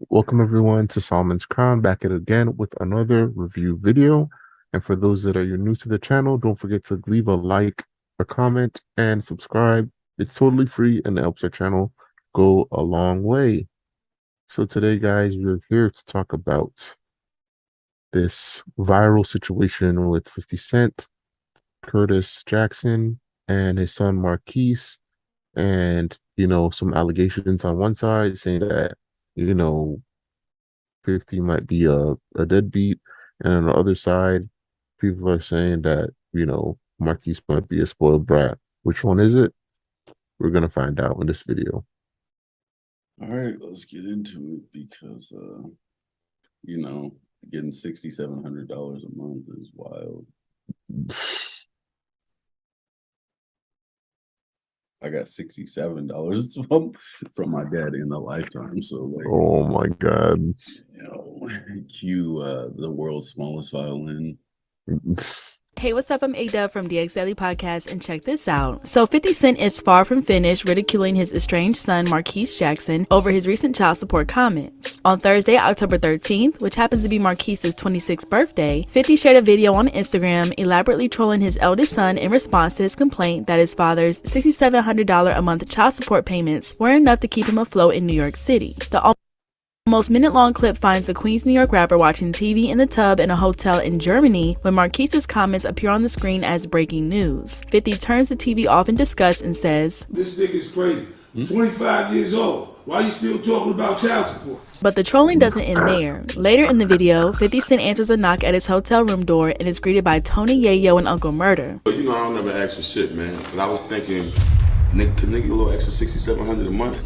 Welcome everyone to Solomon's Crown, back at it again with another review video. And for those that are new to the channel, don't forget to leave a like, a comment, and subscribe. It's totally free and it helps our channel go a long way. So today, guys, we're here to talk about this viral situation with 50 Cent, Curtis Jackson, and his son Marquis, and some allegations on one side saying that, you know, 50 might be a deadbeat. And on the other side, people are saying that, Marquise might be a spoiled brat. Which one is it? We're going to find out in this video. All right, let's get into it because, you know, getting $6,700 a month is wild. I got $67 from my dad in a lifetime. So, like, oh my God. Cue the world's smallest violin. Hey, what's up? I'm A-Dub from DX Daily Podcast, and check this out. So 50 Cent is far from finished ridiculing his estranged son, Marquis Jackson, over his recent child support comments. On Thursday, October 13th, which happens to be Marquis's 26th birthday, 50 shared a video on Instagram elaborately trolling his eldest son in response to his complaint that his father's $6,700 a month child support payments weren't enough to keep him afloat in New York City. The almost minute-long clip finds the Queens, New York rapper watching TV in the tub in a hotel in Germany when Marquis's comments appear on the screen as breaking news. 50 turns the TV off in disgust and says, "This nigga's crazy. 25 years old. Why you still talking about child support?" But the trolling doesn't end there. Later in the video, 50 Cent answers a knock at his hotel room door and is greeted by Tony Yayo and Uncle Murder. I don't never ask for shit, man. But I was thinking, nigga, can nigga a little extra $6,700 a month?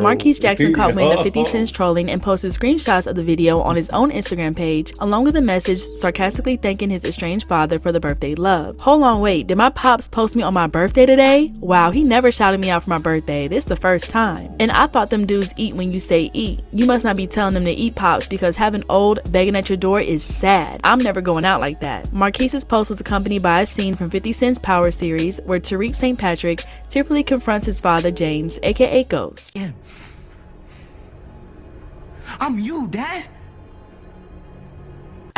Marquis Jackson caught wind of 50 Cent's trolling and posted screenshots of the video on his own Instagram page, along with a message sarcastically thanking his estranged father for the birthday love. Hold on, wait, did my pops post me on my birthday today? Wow, he never shouted me out for my birthday. This the first time. And I thought them dudes eat when you say eat. You must not be telling them to eat, pops, because having old begging at your door is sad. I'm never going out like that. Marquis's post was accompanied by a scene from 50 Cent's Power series where Tariq St. Patrick tearfully confronts his father James, aka Ghost. Yeah. I'm you, Dad.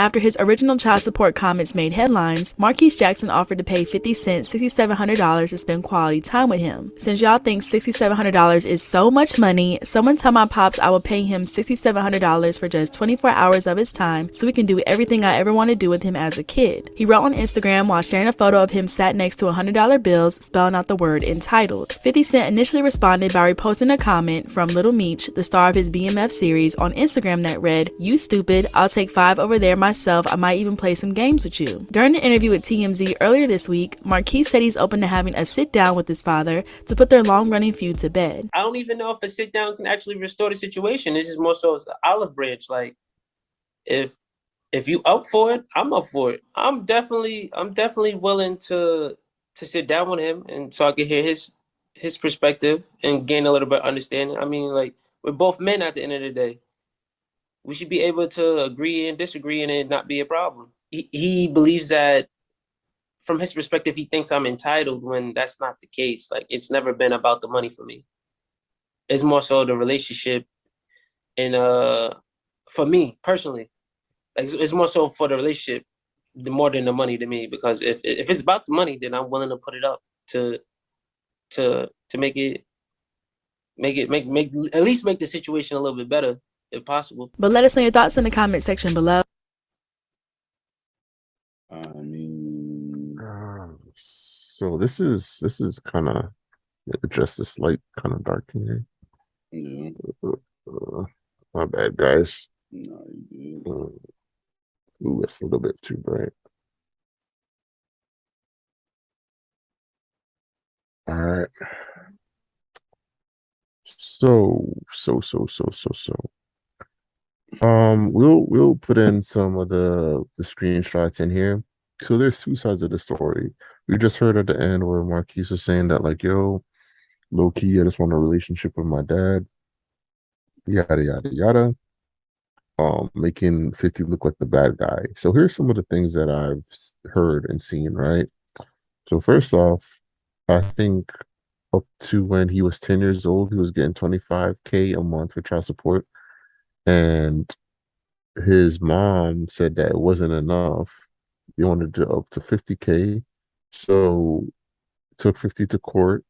After his original child support comments made headlines, Marquis Jackson offered to pay 50 Cent $6,700 to spend quality time with him. Since y'all think $6,700 is so much money, someone tell my pops I will pay him $6,700 for just 24 hours of his time so we can do everything I ever wanted to do with him as a kid. He wrote on Instagram while sharing a photo of him sat next to $100 bills spelling out the word entitled. 50 Cent initially responded by reposting a comment from Little Meech, the star of his BMF series, on Instagram that read, "You stupid, I'll take 5 over there myself, I might even play some games with you." During an interview with TMZ earlier this week, Marquis said he's open to having a sit down with his father to put their long-running feud to bed. I don't even know if a sit down can actually restore the situation. It's just more so it's an olive branch. Like if you up for it, I'm up for it. I'm definitely willing to sit down with him and so I can hear his perspective and gain a little bit of understanding. I mean, like, we're both men at the end of the day. We should be able to agree and disagree and it not be a problem. He believes that from his perspective, he thinks I'm entitled when that's not the case. Like, it's never been about the money for me. It's more so the relationship and for me personally, like it's more so for the relationship more than the money to me, because if it's about the money, then I'm willing to put it up to make at least make the situation a little bit better if possible. But let us know your thoughts in the comment section below. I mean, so this is kind of just a slight kind of dark in here. yeah. My bad, guys. No, you did. Ooh, it's a little bit too bright. All right. So. We'll put in some of the screenshots in here. So there's two sides of the story. We just heard at the end where Marquis was saying that, like, yo, low key, I just want a relationship with my dad. Yada yada yada. Making 50 look like the bad guy. So here's some of the things that I've heard and seen, right? So first off, I think up to when he was 10 years old, he was getting 25K a month for child support. And his mom said that it wasn't enough. They wanted to up to 50K. So took 50 to court,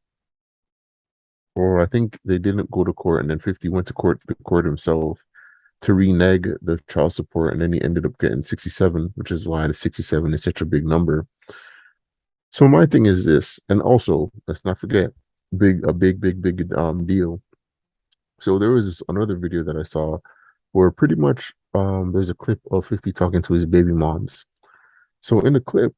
or I think they didn't go to court, and then 50 went to court himself to renege the child support, and then he ended up getting 67, which is why the 67 is such a big number. So my thing is this, and also let's not forget, big deal. So there was another video that I saw where pretty much there's a clip of 50 talking to his baby moms. So in the clip,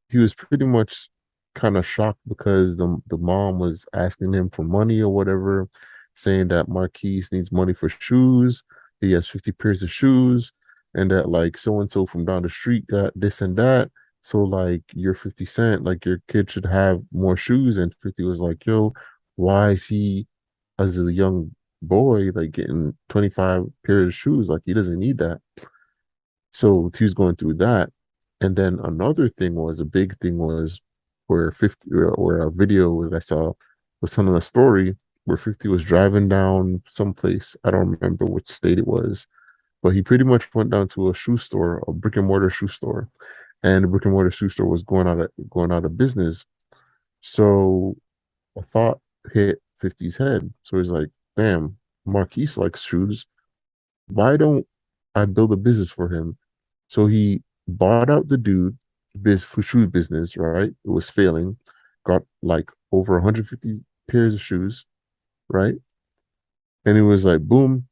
he was pretty much kind of shocked because the mom was asking him for money or whatever, saying that Marquis needs money for shoes. He has 50 pairs of shoes, and that like so and so from down the street got this and that. So like you're 50 Cent, like your kid should have more shoes. And 50 was like, yo, why is he as a young boy like getting 25 pairs of shoes? Like he doesn't need that. So he was going through that. And then another thing was a big thing was where 50 or a video that I saw was telling a story where 50 was driving down someplace. I don't remember which state it was, but he pretty much went down to a shoe store, a brick and mortar shoe store. And the brick and mortar shoe store was going out of business. So a thought hit 50's head. So he's like, damn, Marquise likes shoes. Why don't I build a business for him? So he bought out the dude shoe business, right? It was failing, got like over 150 pairs of shoes, right? And it was like, boom,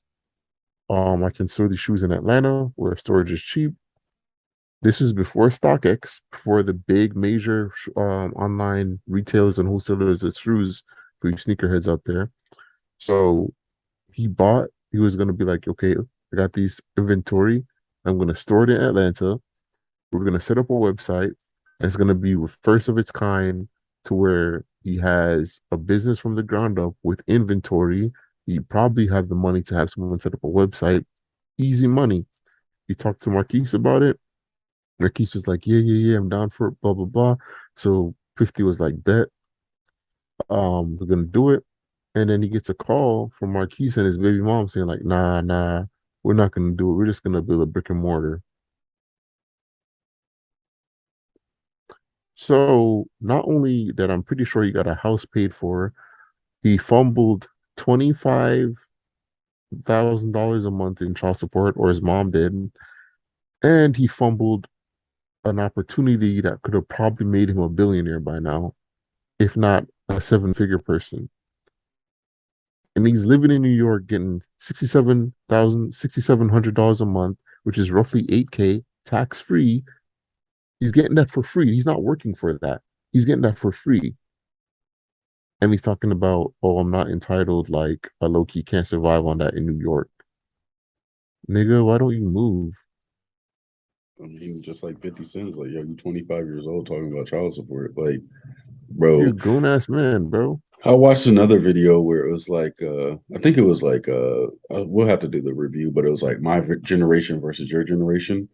I can store these shoes in Atlanta where storage is cheap. This is before StockX, before the big major online retailers and wholesalers of shoes for you sneakerheads out there. So he was going to be like, okay, I got these inventory. I'm going to store it in Atlanta. We're going to set up a website. And it's going to be first of its kind to where he has a business from the ground up with inventory. He probably have the money to have someone set up a website. Easy money. He talked to Marquise about it. Marquise was like, yeah, I'm down for it, blah, blah, blah. So 50 was like, bet, we're going to do it. And then he gets a call from Marquise and his baby mom saying like, nah, we're not going to do it. We're just going to build a brick and mortar. So not only that, I'm pretty sure he got a house paid for, he fumbled $25,000 a month in child support, or his mom did, and he fumbled an opportunity that could have probably made him a billionaire by now, if not a seven-figure person. And he's living in New York getting $6,700 a month, which is roughly 8K tax free. He's getting that for free. He's not working for that. He's getting that for free. And he's talking about, oh, I'm not entitled, like a low key can't survive on that in New York. Nigga, why don't you move? I mean, just like 50 Cent, like, yo, you 25 years old talking about child support. Like, bro. You're a grown ass man, bro. I watched another video where it was like, I think it was like, we'll have to do the review, but it was like my generation versus your generation.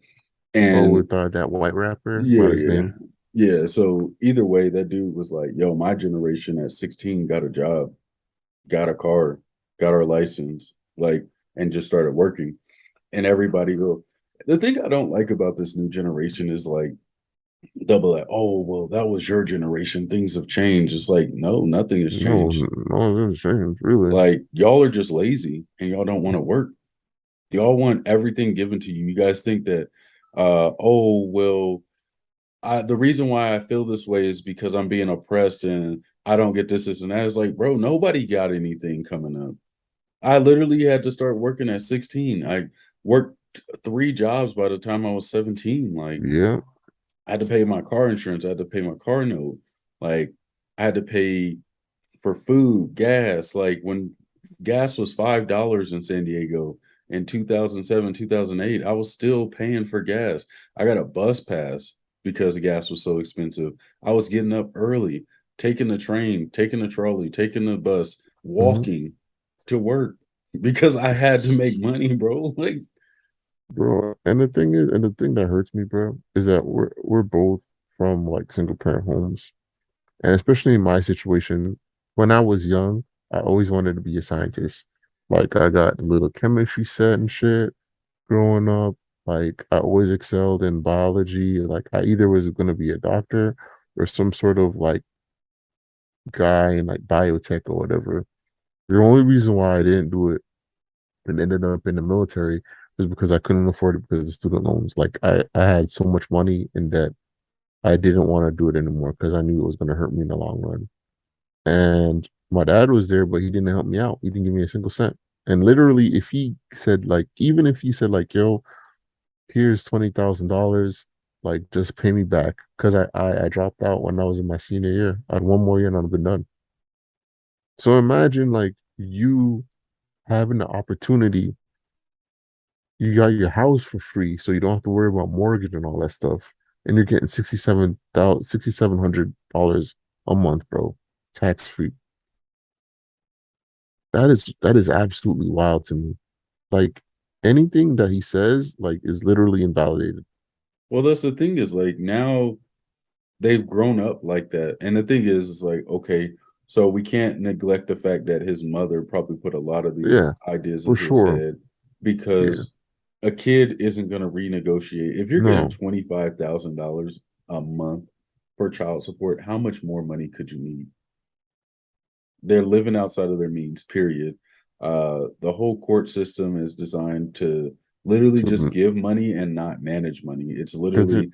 Oh, And with that white rapper, yeah, what his name? yeah. So either way, that dude was like, yo, my generation at 16 got a job, got a car, got our license, like, and just started working. And everybody go, the thing I don't like about this new generation is like, they'll be like, oh, well, that was your generation. Things have changed. It's like, no, nothing has No, changed. no, this changed, really. Like, y'all are just lazy and y'all don't want to work. Y'all want everything given to you. You guys think that, oh, well, the reason why I feel this way is because I'm being oppressed and I don't get this, and that. Is like, bro, nobody got anything coming up. I literally had to start working at 16. I worked 3 jobs by the time I was 17. Like, Yeah. I had to pay my car insurance. I had to pay my car note. Like, I had to pay for food, gas. Like, when gas was $5 in San Diego in 2007, 2008, I was still paying for gas. I got a bus pass because the gas was so expensive. I was getting up early, taking the train, taking the trolley, taking the bus, Mhm. walking to work because I had to make money, bro. Like, Bro, and the thing is, and the thing that hurts me, bro, is that we're both from like single parent homes. And especially in my situation, when I was young, I always wanted to be a scientist. Like I got a little chemistry set and shit growing up. Like I always excelled in biology. Like I either was going to be a doctor or some sort of like guy in like biotech or whatever. The only reason why I didn't do it and ended up in the military was because I couldn't afford it because of student loans. Like I had so much money in debt, I didn't want to do it anymore because I knew it was going to hurt me in the long run. And my dad was there, but he didn't help me out. He didn't give me a single cent. And literally, if he said like, even if he said like, "Yo, here's $20,000, like just pay me back," because I dropped out when I was in my senior year. I had one more year and I'd been done. So imagine like you having the opportunity, you got your house for free, so you don't have to worry about mortgage and all that stuff, and you're getting $6,700 a month, bro, tax free. That is absolutely wild to me. Like anything that he says, like, is literally invalidated. Well, that's the thing is like now they've grown up like that. And the thing is like, okay, so we can't neglect the fact that his mother probably put a lot of Yeah, these ideas for into his sure. head Yeah, because a kid isn't going to renegotiate. If you're getting no. $25,000 a month for child support, how much more money could you need? They're living outside of their means, period. The whole court system is designed to literally just To give money and not manage money. It's because they're literally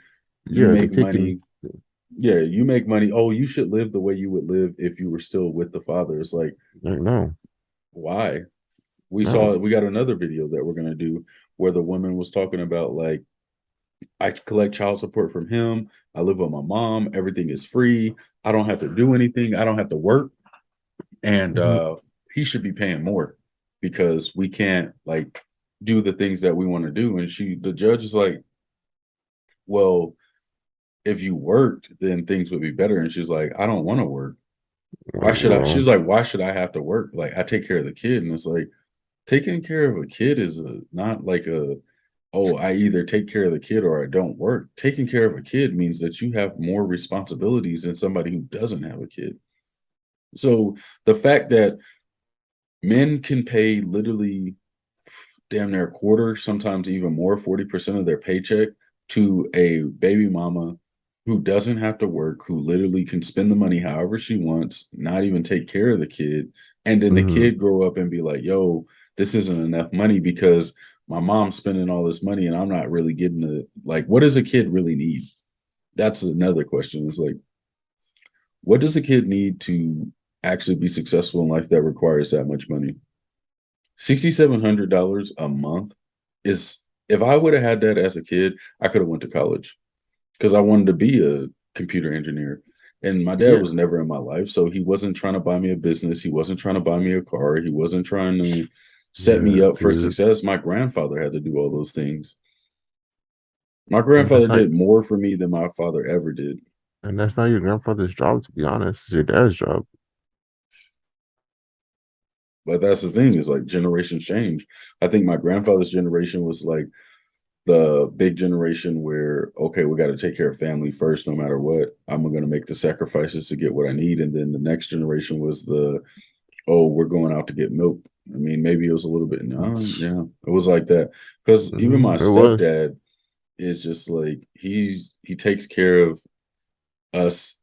you yeah, they're make taking money. Yeah, you make money. Oh, you should live the way you would live if you were still with the father. It's like, like no, why? no. We got another video that we're gonna do where the woman was talking about like I collect child support from him. I live with my mom. Everything is free. I don't have to do anything. I don't have to work. And Mhm. he should be paying more because we can't like do the things that we want to do. And the judge is like, well, if you worked, then things would be better. And she's like, I don't want to work. Why Like, should I? well, She's like, why should I have to work? Like, I take care of the kid. And it's like, taking care of a kid is not like oh, I either take care of the kid or I don't work. Taking care of a kid means that you have more responsibilities than somebody who doesn't have a kid. So the fact that men can pay literally damn near a quarter, sometimes even more, 40% of their paycheck to a baby mama who doesn't have to work, who literally can spend the money however she wants, not even take care of the kid. And then the mhm. kid grow up and be like, yo, this isn't enough money because my mom's spending all this money and I'm not really getting the like, what does a kid really need? That's another question. It's like, what does a kid need to actually be successful in life that requires that much money? $6,700 a month is if I would have had that as a kid, I could have went to college because I wanted to be a computer engineer. And my dad Yeah, was never in my life, so he wasn't trying to buy me a business. He wasn't trying to buy me a car. He wasn't trying to set me yeah, up for dude. success. My grandfather had to do all those things. My And grandfather that's not did more for me than my father ever did. and that's not your grandfather's job, to be honest. It's your dad's job. But that's the thing is like generations change. I think my grandfather's generation was like the big generation where okay, we got to take care of family first no matter what. I'm going to make the sacrifices to get what I need. And then the next generation was the oh, we're going out to get milk. I mean, maybe it was a little bit no, yeah, it was like that because even my It was. stepdad is just like he takes care of us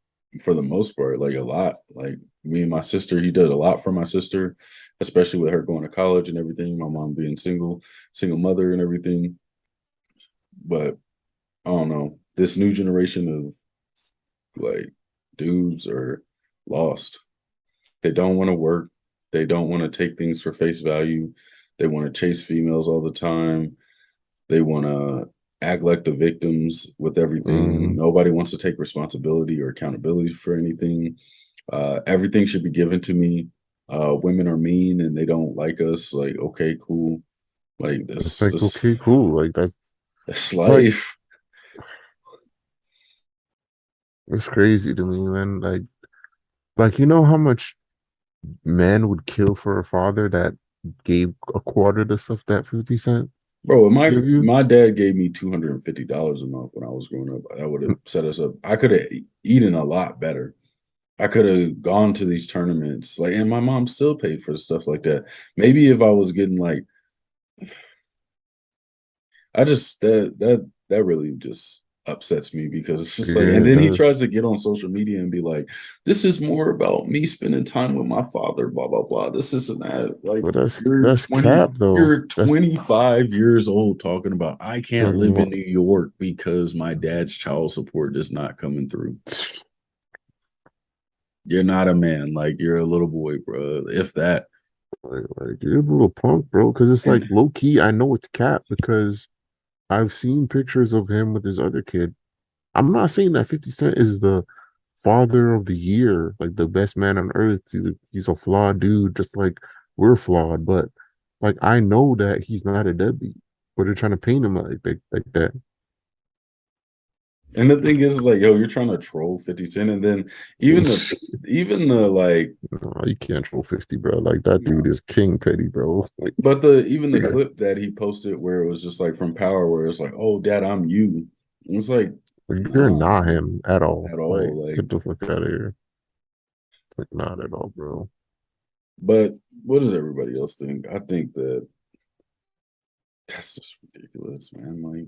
for the most part, like a lot. Like me and my sister, he did a lot for my sister, especially with her going to college and everything, my mom being single mother and everything. But I don't know. This new generation of like dudes are lost. They don't want to work. They don't want to take things for face value. They want to chase females all the time. They want to act like the victims with everything. Mhm. Nobody wants to take responsibility or accountability for anything. Everything should be given to me. Women are mean and they don't like us. Like, okay, cool. Like It's this, like, this, okay, cool. Like that's like life. it's crazy to me, man. Like you know how much men would kill for a father that gave a quarter the stuff that 50 Cent Bro, my give you? my dad gave me $250 a month when I was growing up. That would have set us up. I could have eaten a lot better. I could have gone to these tournaments, like, and my mom still paid for stuff like that. Maybe if I was getting like, I just that really just upsets me because it's just like, Yeah, and it then he does. tries to get on social media and be like, "This is more about me spending time with my father." Blah blah blah. This isn't that. Like But you're that's cap though. you're That's 25 years old talking about I can't talking live in about New York because my dad's child support is not coming through. You're not a man. Like you're a little boy, bro. If that. like you're a little punk, bro. Because it's like And low key. I know it's cap because I've seen pictures of him with his other kid. I'm not saying that 50 Cent is the father of the year, like the best man on earth. He's a flawed dude, just like we're flawed. But like I know that he's not a deadbeat, but they're trying to paint him like that. And the thing is like, yo, you're trying to troll 50 Cent, and then even the like, No, you can't troll 50, bro. Like that dude no. is king petty, bro. Like But the even the clip that he posted where it was just like from Power, where it's like, "Oh, Dad, I'm you." It's like, you're nah, not him at all. at Like all. Like, get the fuck out of here. Like not at all, bro. but what does everybody else think? I think that that's just ridiculous, man. Like,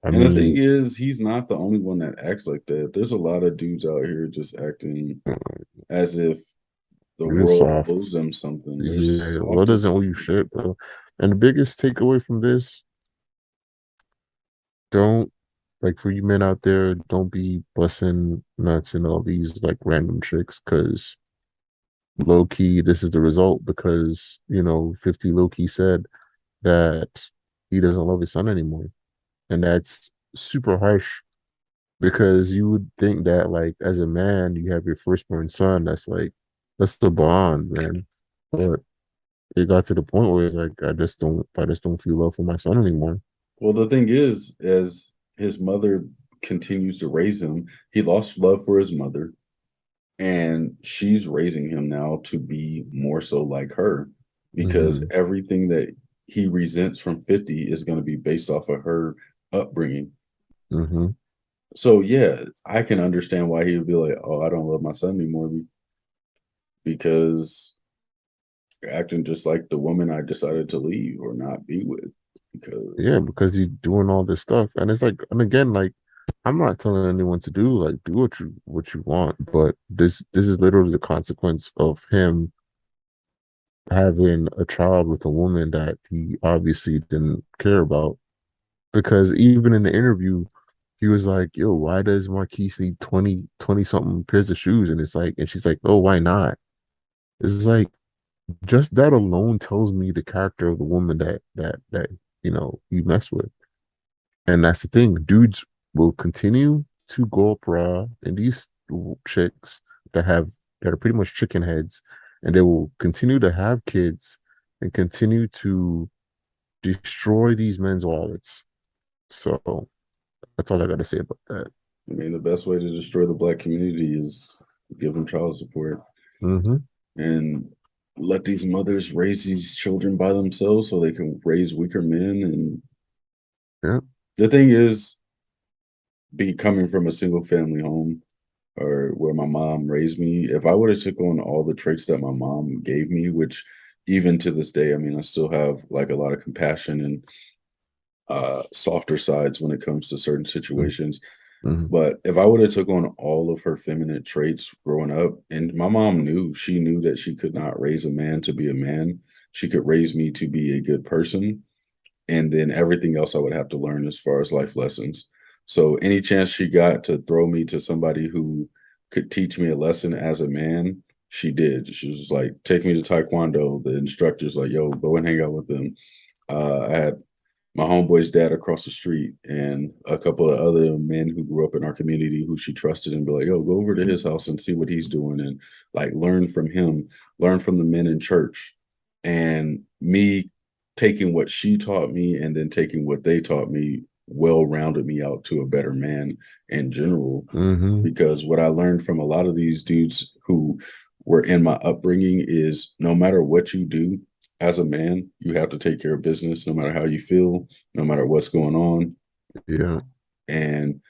I and the thing mean, is, he's not the only one that acts like that. There's a lot of dudes out here just acting as if the you're world soft. owes them something. They're Yeah, well, it soft as doesn't owe you fuck. shit, bro. And the biggest takeaway from this, don't like for you men out there, don't be busting nuts and all these like random tricks because low key, this is the result because 50 low key said that he doesn't love his son anymore. And that's super harsh because you would think that like as a man, you have your firstborn son, that's the bond, man. But it got to the point where it's like I just don't feel love for my son anymore. Well, the thing is, as his mother continues to raise him, he lost love for his mother, and she's raising him now to be more so like her because Hmm. everything that he resents from 50 is going to be based off of her upbringing. Hmm. So, yeah, I can understand why he would be like, "Oh, I don't love my son anymore because you're acting just like the woman I decided to leave or not be with." Because Yeah, because you're doing all this stuff, and it's like, and again, like, I'm not telling anyone to do what you want, but this is literally the consequence of him having a child with a woman that he obviously didn't care about. Because even in the interview, he was like, "Yo, why does Marquise need 20 something pairs of shoes?" And it's like, and she's like, "Oh, why not?" It's like just that alone tells me the character of the woman that you mess with. And that's the thing. Dudes will continue to go up raw and these chicks that have that are pretty much chicken heads, and they will continue to have kids and continue to destroy these men's wallets. So that's all I gotta say about that. I mean, the best way to destroy the black community is give them child support Hmm. and let these mothers raise these children by themselves so they can raise weaker men. And Yeah. the thing is, be coming from a single family home or where my mom raised me, if I would have took on all the traits that my mom gave me, which even to this day, I mean, I still have like a lot of compassion and softer sides when it comes to certain situations. Mm-hmm. But if I would have took on all of her feminine traits growing up, and my mom knew, she knew that she could not raise a man to be a man. She could raise me to be a good person, and then everything else I would have to learn as far as life lessons. So any chance she got to throw me to somebody who could teach me a lesson as a man, she did. She was just like, take me to Taekwondo. The instructor's like, yo, go and hang out with them. I had my homeboy's dad across the street and a couple of other men who grew up in our community who she trusted and be like, yo, go over to his house and see what he's doing and like learn from him, learn from the men in church. And me taking what she taught me and then taking what they taught me well rounded me out to a better man in general. Mm-hmm. Because what I learned from a lot of these dudes who were in my upbringing is no matter what you do, as a man, you have to take care of business no matter how you feel, no matter what's going on. Yeah. And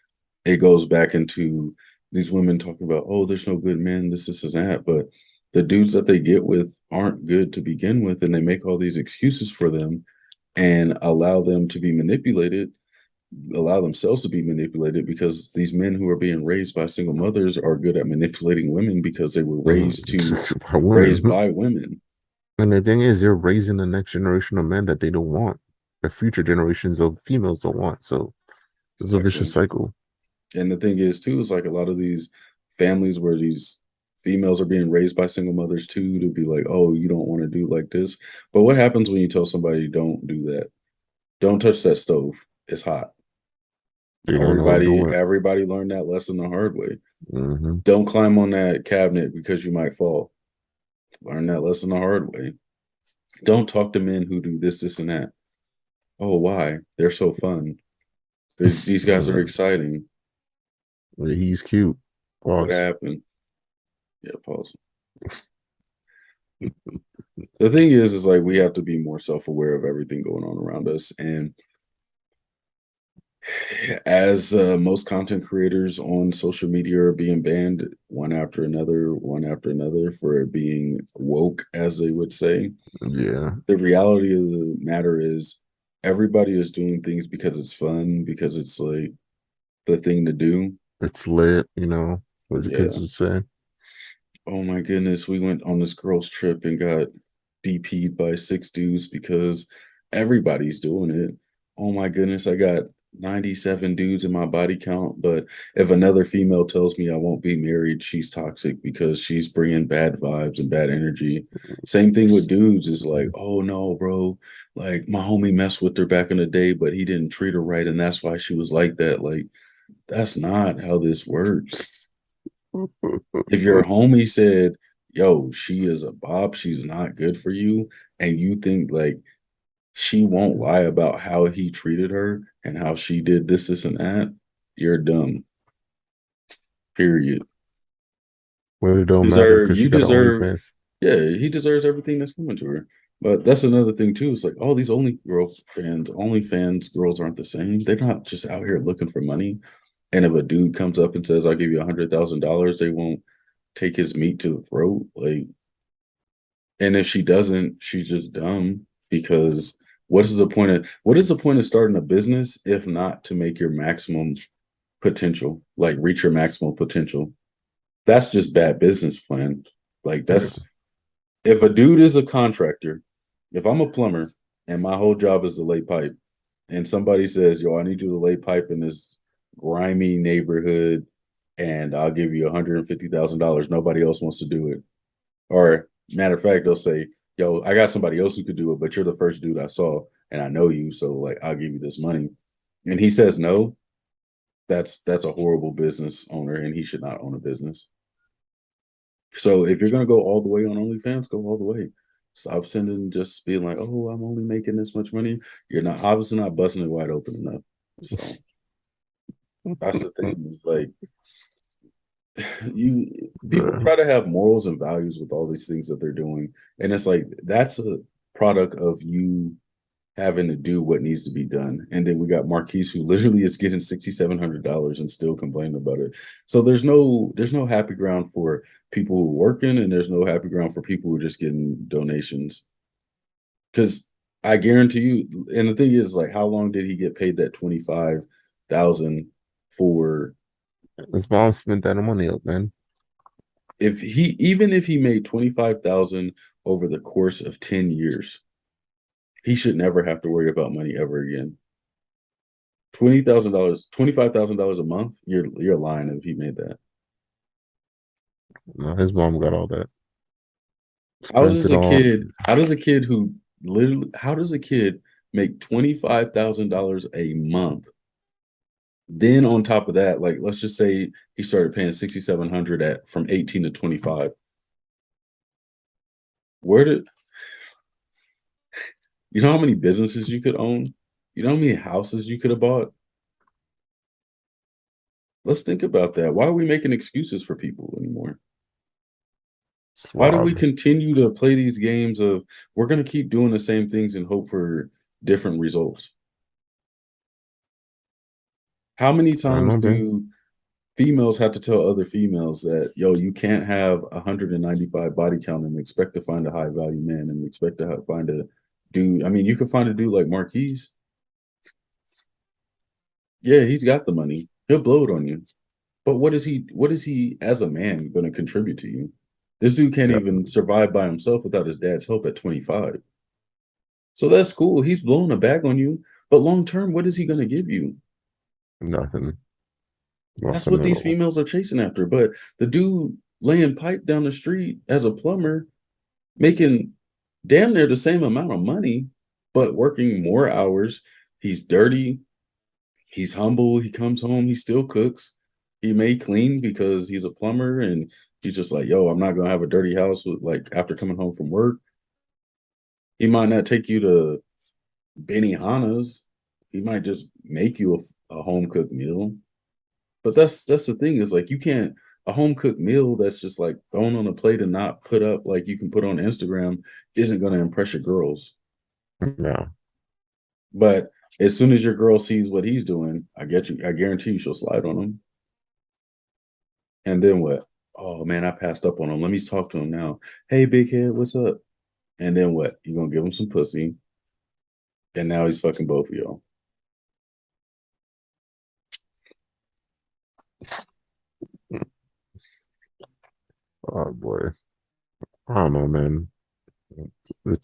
it goes back into these women talking about, oh, there's no good men, this, and that. But the dudes that they get with aren't good to begin with, and they make all these excuses for them and allow them to be manipulated, allow themselves to be manipulated because these men who are being raised by single mothers are good at manipulating women because they were By raised women. by women. And the thing is, they're raising the next generation of men that they don't want. The future generations of females don't want. So it's a vicious Exactly. cycle. And the thing is too, is like a lot of these families where these females are being raised by single mothers too, to be like, oh, you don't want to do like this. But what happens when you tell somebody don't do that? Don't touch that stove. It's hot. They don't know what doing. Everybody learned that lesson the hard way. Hmm. Don't climb on that cabinet because you might fall. Learn that lesson the hard way. Don't talk to men who do this, and that. Oh, why? They're so fun. These guys are exciting. He's cute. What Pause. happened? Yeah, pause. The thing is like we have to be more self-aware of everything going on around us. And as most content creators on social media are being banned one after another for being woke, as they would say, Yeah. the reality of the matter is everybody is doing things because it's fun, because it's like the thing to do. It's lit, as the kids Yeah. would say. Oh my goodness, we went on this girls' trip and got DP'd by 6 dudes because everybody's doing it. Oh my goodness, I got 97 dudes in my body count, but if another female tells me I won't be married, she's toxic because she's bringing bad vibes and bad energy. Same thing with dudes is like, oh no, bro, like my homie messed with her back in the day, but he didn't treat her right, and that's why she was like that. Like, that's not how this works. If your homie said, yo, she is a bop, she's not good for you, and you think like she won't lie about how he treated her and how she did this, and that, you're dumb. Period. Well, it don't matter because she You got an deserve, OnlyFans. yeah, he deserves everything that's coming to her. But that's another thing too. It's like, oh, these only fans girls aren't the same. They're not just out here looking for money. And if a dude comes up and says, I'll give you $100,000, they won't take his meat to the throat. Like, and if she doesn't, she's just dumb because what is the point of starting a business if not to make your maximum potential, like reach your maximum potential? That's just bad business plan. Like Yeah. that's if a dude is a contractor, if I'm a plumber and my whole job is to lay pipe, and somebody says, yo, I need you to lay pipe in this grimy neighborhood and I'll give you $150,000. Nobody else wants to do it. Or matter of fact, they'll say, yo, I got somebody else who could do it, but you're the first dude I saw and I know you, so like I'll give you this money. And he says no, that's a horrible business owner and he should not own a business. So if you're gonna go all the way on OnlyFans, go all the way. Stop sending just being like, oh, I'm only making this much money. You're not obviously not busting it wide open enough. So that's the thing. Like you people Bruh. try to have morals and values with all these things that they're doing, and it's like that's a product of you having to do what needs to be done. And then we got Marquis who literally is getting $6,700 and still complaining about it. So there's no happy ground for people who are working, and there's no happy ground for people who are just getting donations. Because I guarantee you, and the thing is, like, how long did he get paid that 25,000 for? His mom spent that money up, man. If he made 25,000 over the course of 10 years, he should never have to worry about money ever again. $20,000, $25,000 a month. You're lying if he made that. No, his mom got all that. How Spent does it a all. kid? How does a kid who literally? How does a kid make $25,000 a month? Then on top of that, like let's just say he started paying 6,700 at from 18 to 25. Where did you know how many businesses you could own? You know how many houses you could have bought? Let's think about that. Why are we making excuses for people anymore? Why do we Suave. continue to play these games of we're going to keep doing the same things and hope for different results? How many I don't times know, bro. do females have to tell other females that, yo, you can't have 195 body count and expect to find a high value man and expect to find a dude. I mean, you can find a dude like Marquis. Yeah, he's got the money. He'll blow it on you. But what is he as a man going to contribute to you? This dude can't Yeah. even survive by himself without his dad's help at 25. So that's cool. He's blowing a bag on you. But long term, what is he going to give you? Nothing. That's Nothing what at these all. females are chasing after. But the dude laying pipe down the street as a plumber, making damn near the same amount of money, but working more hours. He's dirty. He's humble. He comes home. He still cooks. He may clean because he's a plumber and he's just like, yo, I'm not going to have a dirty house with, like, after coming home from work. He might not take you to Benihana's. He might just make you a home cooked meal. But that's the thing is, like, you can't, a home cooked meal that's just like thrown on a plate and not put up like you can put on Instagram isn't going to impress your girls. No. But as soon as your girl sees what he's doing, I guarantee you she'll slide on him. And then what? Oh man, I passed up on him. Let me talk to him now. Hey, big head, what's up? And then what? You're gonna give him some pussy. And now he's fucking both of y'all. Oh boy. I don't know, man. We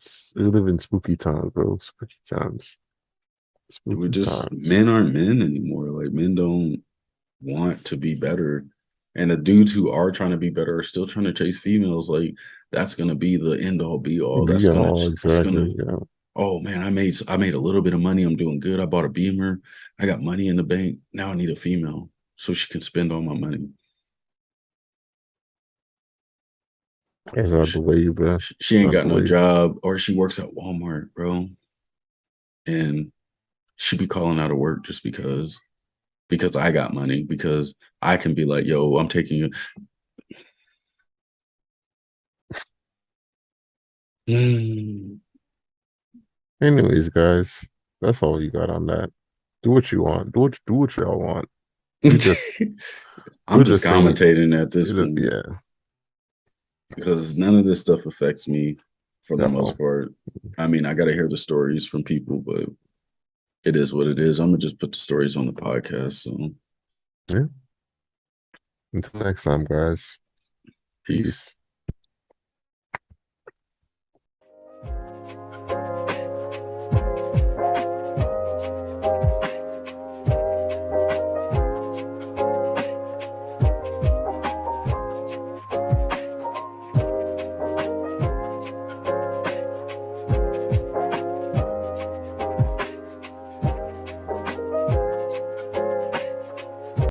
live in spooky times, bro. Spooky times. We're Spooky just times. men aren't men anymore. Like, men don't want to be better. And the dudes who are trying to be better are still trying to chase females. Like, that's gonna be the end all be all. Be all exactly. Yeah. Oh man, I made a little bit of money. I'm doing good. I bought a Beamer. I got money in the bank. Now I need a female so she can spend all my money. Is that the way, bro? She ain't Not got the no way. job, or she works at Walmart, bro. And she be calling out of work just because I got money, because I can be like, yo, I'm taking you. Anyways, guys, that's all you got on that. Do what you want. Do what y'all want. We just I'm we're just just saying, commentating at this point yeah. because none of this stuff affects me for the No. most part. I mean, I got to hear the stories from people, but it is what it is. I'm gonna just put the stories on the podcast. So, Yeah. Until next time, guys. peace. Peace.